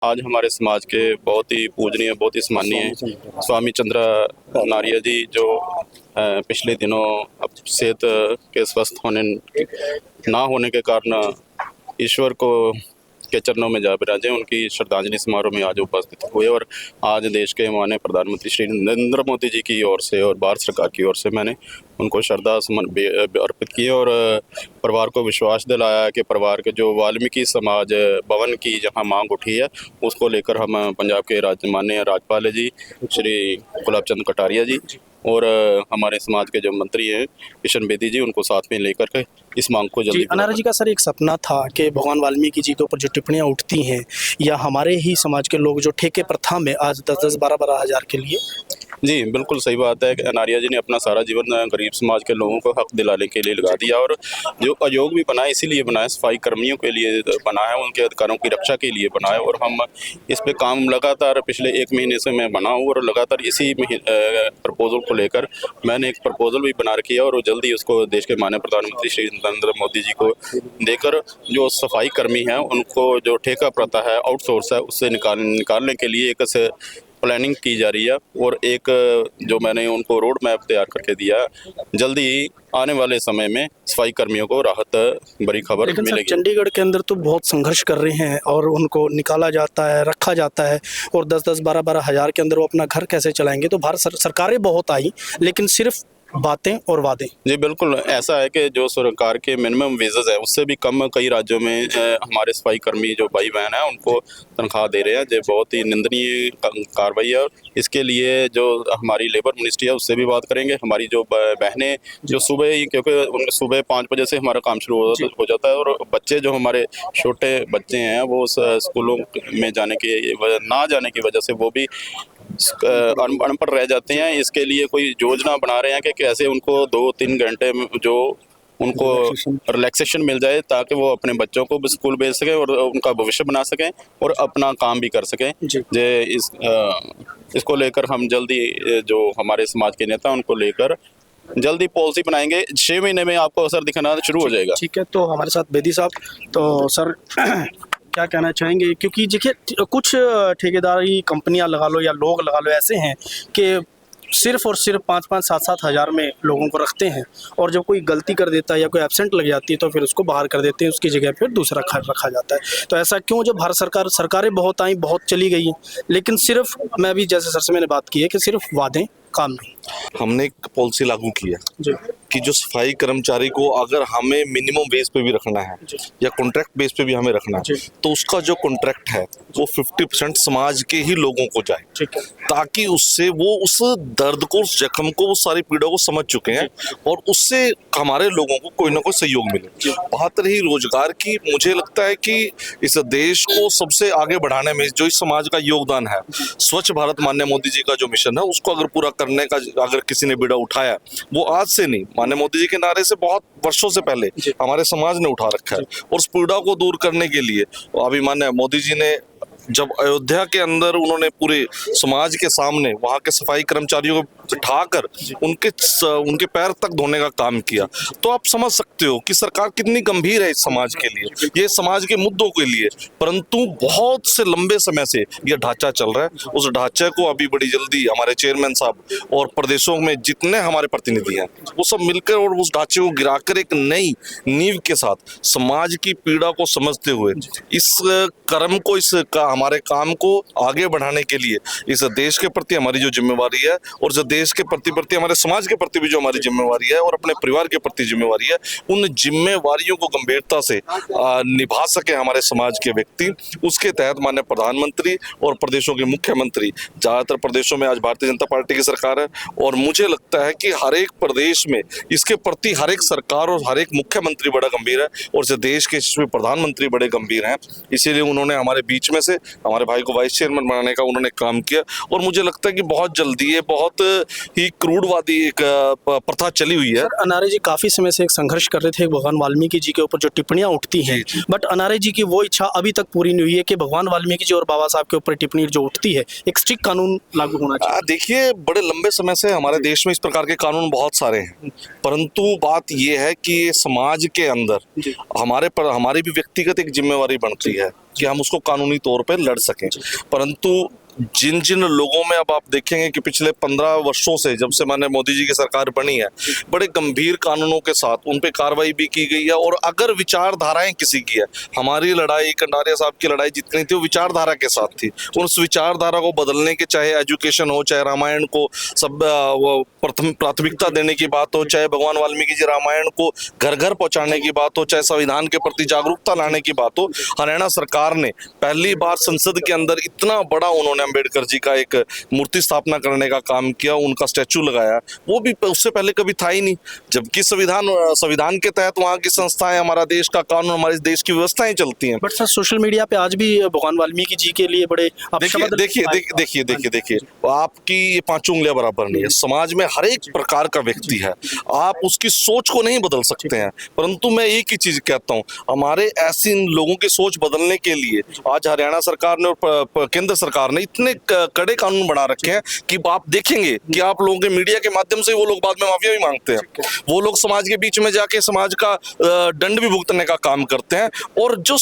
आज हमारे समाज के बहुत ही पूजनीय, बहुत ही सम्माननीय स्वामी चंद्र नारिया जी जो पिछले दिनों अब सेहत के स्वस्थ होने ना होने के कारण ईश्वर को के चरणों में जा विराजे, उनकी श्रद्धांजलि समारोह में आज उपस्थित हुए। और आज देश के माननीय प्रधानमंत्री श्री नरेंद्र मोदी जी की ओर से और भारत सरकार की ओर से मैंने उनको श्रद्धा सुमन अर्पित किए और परिवार को विश्वास दिलाया कि परिवार के जो वाल्मीकि समाज भवन की जहां मांग उठी है उसको लेकर हम पंजाब के माननीय राज्यपाल जी श्री गुलाब चंद कटारिया जी और हमारे समाज के जो मंत्री हैं किशन बेदी जी, उनको साथ में लेकर के इस मांग को जल्दी। अनारा जी का सर एक सपना था कि भगवान वाल्मीकि जी के ऊपर जो टिप्पणियां उठती हैं या हमारे ही समाज के लोग जो ठेके प्रथा में आज 10-10, 12-12 हज़ार के लिए। जी बिल्कुल सही बात है कि अनारिया जी ने अपना सारा जीवन गरीब समाज के लोगों को हक दिलाने के लिए लगा दिया और जो आयोग भी बनाया इसीलिए बनाया, सफाई कर्मियों के लिए बनाया, उनके अधिकारों की रक्षा के लिए बनाया। और हम इस पे काम लगातार पिछले 1 महीने से मैं बना हूँ और लगातार इसी प्रपोजल को लेकर मैंने एक प्रपोजल भी बना रखी है और जल्दी उसको देश के माननीय प्रधानमंत्री श्री नरेंद्र मोदी जी को देकर जो सफाई कर्मी हैं उनको जो ठेका प्रथा है, आउटसोर्स है, उससे निकालने के लिए एक प्लानिंग की जा रही है। और एक जो मैंने उनको रोड मैप तैयार करके दिया, जल्दी आने वाले समय में सफाई कर्मियों को राहत भरी खबर मिलेगी। चंडीगढ़ के अंदर तो बहुत संघर्ष कर रहे हैं और उनको निकाला जाता है, रखा जाता है और 10-10, 12-12 हज़ार के अंदर वो अपना घर कैसे चलाएंगे। तो भारत सरकारें बहुत आई लेकिन सिर्फ बातें और वादे। जी बिल्कुल ऐसा है कि जो सरकार के मिनिमम वेजेस है उससे भी कम कई राज्यों में हमारे सफाई कर्मी जो भाई बहन हैं उनको तनख्वाह दे रहे हैं। जो बहुत ही निंदनीय कार्रवाई है और इसके लिए जो हमारी लेबर मिनिस्ट्री है उससे भी बात करेंगे। हमारी जो बहनें जो सुबह ही, क्योंकि सुबह 5 बजे से हमारा काम शुरू हो जाता है और बच्चे जो हमारे छोटे बच्चे हैं वो स्कूलों में ना जाने की वजह से वो भी अनपढ़ रह जाते हैं। इसके लिए कोई योजना बना रहे हैं कि कैसे उनको 2-3 घंटे जो उनको रिलैक्सेशन मिल जाए ताकि वो अपने बच्चों को भी स्कूल भेज सकें और उनका भविष्य बना सकें और अपना काम भी कर सकें। इसको लेकर हम जल्दी जो हमारे समाज के नेता उनको लेकर जल्दी पॉलिसी बनाएंगे। 6 महीने में आपको असर दिखाना शुरू हो जाएगा। ठीक है, तो हमारे साथ बेदी साहब, तो सर क्या कहना चाहेंगे? क्योंकि देखिए कुछ ठेकेदारी कंपनियां लगा लो या लोग लगा लो ऐसे हैं कि सिर्फ और सिर्फ 5-5, 7-7 हज़ार में लोगों को रखते हैं और जब कोई गलती कर देता है या कोई एब्सेंट लग जाती है तो फिर उसको बाहर कर देते हैं, उसकी जगह फिर दूसरा रखा जाता है। तो ऐसा क्यों? जब भारत सरकारें बहुत आई, बहुत चली गई, लेकिन सिर्फ मैं भी जैसे सर से मैंने बात की है कि सिर्फ वादे काम नहीं। हमने एक पॉलिसी लागू की है कि जो सफाई कर्मचारी को अगर हमें मिनिमम वेज पे भी रखना है या कॉन्ट्रैक्ट बेस पे भी हमें रखना है तो उसका जो कॉन्ट्रैक्ट है वो 50% समाज के ही लोगों को जाए, ताकि उससे वो उस दर्द को, उस जख्म को, उस सारी पीड़ा को समझ चुके हैं और उससे हमारे लोगों को कोई ना कोई सहयोग मिले। बात रही रोजगार की, मुझे लगता है कि इस देश को सबसे आगे बढ़ाने में जो इस समाज का योगदान है, स्वच्छ भारत माननीय मोदी जी का जो मिशन है उसको अगर पूरा करने का अगर किसी ने बीड़ा उठाया, वो आज से नहीं, माननीय मोदी जी के नारे से बहुत वर्षों से पहले हमारे समाज ने उठा रखा है। और उस पीड़ा को दूर करने के लिए अभी माननीय मोदी जी ने जब अयोध्या के अंदर उन्होंने पूरे समाज के सामने वहां के सफाई कर्मचारियों को बिठाकर उनके पैर तक धोने का काम किया, तो आप समझ सकते हो कि सरकार कितनी गंभीर है इस समाज के लिए, ये समाज के मुद्दों के लिए। परंतु बहुत से लंबे समय से ये ढांचा चल रहा है, उस ढांचे को अभी बड़ी जल्दी हमारे चेयरमैन साहब और प्रदेशों में जितने हमारे प्रतिनिधि हैं वो सब मिलकर और उस ढांचे को गिराकर एक नई नींव के साथ समाज की पीड़ा को समझते हुए इस कर्म को, हमारे काम को आगे बढ़ाने के लिए इस देश के प्रति हमारी जो जिम्मेवारी है और जो देश के प्रति हमारे समाज के प्रति भी जो हमारी जिम्मेवारी है और अपने परिवार के प्रति जिम्मेवारी है, उन जिम्मेवारियों को गंभीरता से निभा सके हमारे समाज के व्यक्ति, उसके तहत माननीय प्रधानमंत्री और प्रदेशों के मुख्यमंत्री, ज्यादातर प्रदेशों में आज भारतीय जनता पार्टी की सरकार है और मुझे लगता है कि हर एक प्रदेश में इसके प्रति हर एक सरकार और हर एक मुख्यमंत्री बड़ा गंभीर है और जो देश के प्रधानमंत्री बड़े गंभीर हैं। इसीलिए उन्होंने हमारे बीच में से हमारे भाई को वाइस चेयरमैन बनाने का उन्होंने काम किया और मुझे लगता है कि बहुत जल्दी ये बहुत ही क्रूरवादी एक प्रथा चली हुई है। अनारे जी काफी समय से एक संघर्ष कर रहे थे भगवान वाल्मीकि जी के ऊपर जो टिप्पणियां उठती हैं, बट अनारे जी की वो इच्छा अभी तक पूरी नहीं हुई है कि भगवान वाल्मीकि जी और बाबा साहब के ऊपर टिप्पणी जो उठती है एक स्ट्रिक्ट कानून लागू होना चाहिए। देखिए, बड़े लंबे समय से हमारे देश में इस प्रकार के कानून बहुत सारे हैं, परंतु बात यह है कि समाज के अंदर हमारी भी व्यक्तिगत एक जिम्मेवारी बनती है कि हम उसको कानूनी तौर पे लड़ सकें। परंतु जिन जिन लोगों में अब आप देखेंगे कि पिछले 15 वर्षों से जब से माने मोदी जी की सरकार बनी है, बड़े गंभीर कानूनों के साथ उन पे कार्रवाई भी की गई है। और अगर विचारधाराएं किसी की है, हमारी लड़ाई कंडारिया साहब की लड़ाई जितनी थी वो विचारधारा के साथ थी। उस विचारधारा को बदलने के, चाहे एजुकेशन हो, चाहे रामायण को सब प्रथम प्राथमिकता देने की बात हो, चाहे भगवान वाल्मीकि जी रामायण को घर घर पहुंचाने की बात हो, चाहे संविधान के प्रति जागरूकता लाने की बात हो, हरियाणा सरकार ने पहली बार संसद के अंदर इतना बड़ा उन्होंने अम्बेडकर जी का एक मूर्ति स्थापना करने का काम किया, उनका स्टैचू लगाया। वो भी उससे पहले कभी था ही नहीं, जबकि संविधान के तहत वहाँ की संस्थाएं, हमारा देश का कानून, हमारे देश की व्यवस्थाएं चलती हैं। बट सर सोशल मीडिया पे आज भी भगवान वाल्मीकि जी के लिए बड़े देखिए, आपकी ये 5 उंगलियां बराबर नहीं है। समाज में हर एक प्रकार का व्यक्ति है, आप उसकी सोच को नहीं बदल सकते हैं। परंतु मैं एक ही चीज कहता हूँ, हमारे ऐसे लोगों की सोच बदलने के लिए आज हरियाणा सरकार ने और केंद्र सरकार ने इतने कड़े कानून बना रखे हैं कि आप देखेंगे कि आप लोगों के मीडिया के माध्यम से वो लोग बाद में माफिया भी मांगते हैं। वो लोग समाज के बीच में जाके समाज का दंड भी भुगतने का काम करते हैं। और जो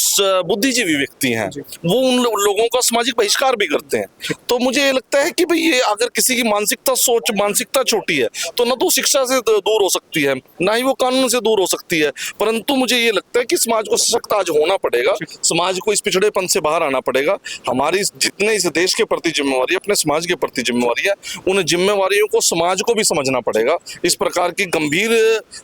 बुद्धिजीवी व्यक्ति हैं वो उन लोगों का सामाजिक बहिष्कार भी करते हैं। तो मुझे ये लगता है कि भाई ये अगर किसी की मानसिकता छोटी है तो ना तो शिक्षा से दूर हो सकती है, ना ही वो कानून से दूर हो सकती है। परंतु मुझे ये लगता है कि समाज को सशक्त आज होना पड़ेगा, समाज को इस पिछड़ेपन से बाहर आना पड़ेगा। हमारी जितने इस देश के प्रति जिम्मेवारी है, अपने समाज के प्रति जिम्मेवारी है, उन जिम्मेवारियों को समाज को भी समझना पड़ेगा। इस प्रकार की गंभीर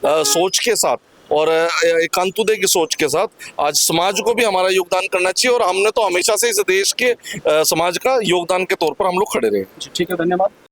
सोच के साथ और एकांतुदय की सोच के साथ आज समाज को भी हमारा योगदान करना चाहिए। और हमने तो हमेशा से इस देश के समाज का योगदान के तौर पर हम लोग खड़े रहे। ठीक है, धन्यवाद।